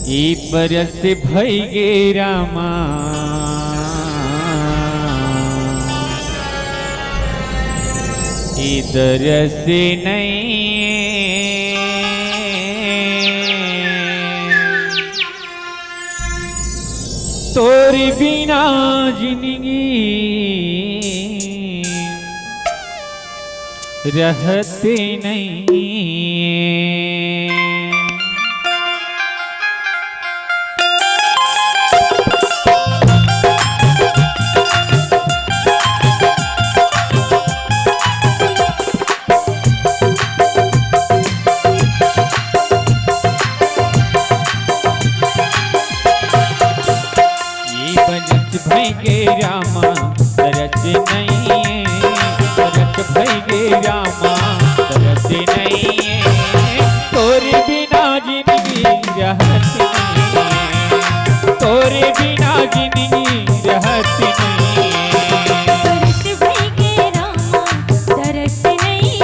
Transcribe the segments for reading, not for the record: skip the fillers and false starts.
ई बरस भई गे रामा ई दरस नहीं तोरी बिना जिंदगी रहते नहीं। भई गे रामा तरस नहीं तरस भई गे रामा तरस नहीं तोरे बिना जिंदगी रहती नहीं तोरे बिना जिंदगी रहती नहीं। तरस भई गे रामा तरस नहीं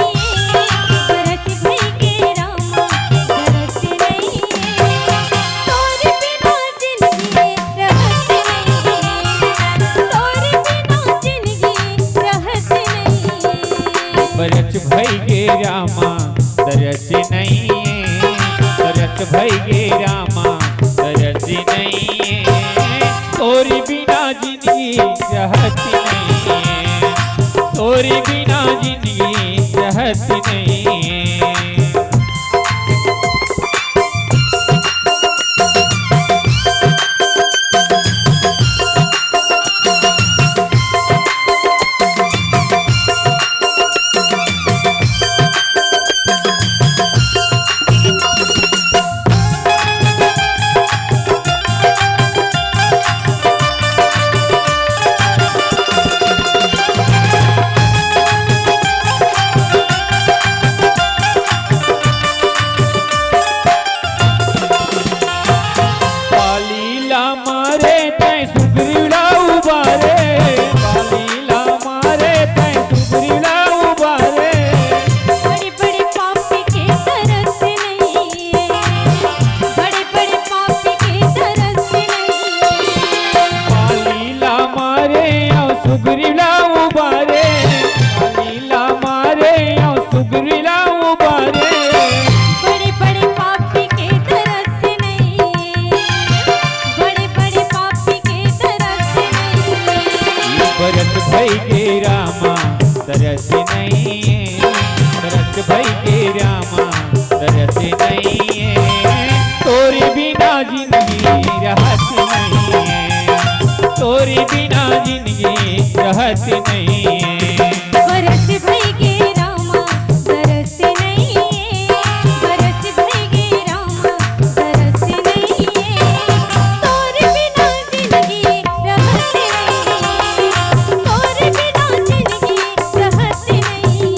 तरस भई गे रामा तरस नहीं तोरे बिना जिंदगी रहती बरस भई गे रामा तरस नहीं तरस भई गे रामा तरस नहीं तोरी बिना जिंदगी रहती नहीं तोरी बिना जिंदगी रहती नहीं। सुगरीला उबारे लीला मारे सुगरीला उबारे बड़े बड़े पापी के तरस नहीं बड़े बड़े पापी के तरस नहीं। बरस भई गे रामा तरस नहीं तरस भई गे रामा तरस नहीं तोरे बिना जिंदगी रहती नहीं तोरे बिना जिंदगी रहती नहीं। बरस भई गे रामा तरस नहीं बरस भई गे रामा तरस नहीं तोरे बिना जिंदगी रहती नहीं तोरे बिना जिंदगी रहती नहीं।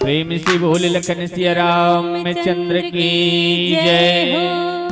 प्रेम से बोल लखन सिया राम चंद्र की जय हो।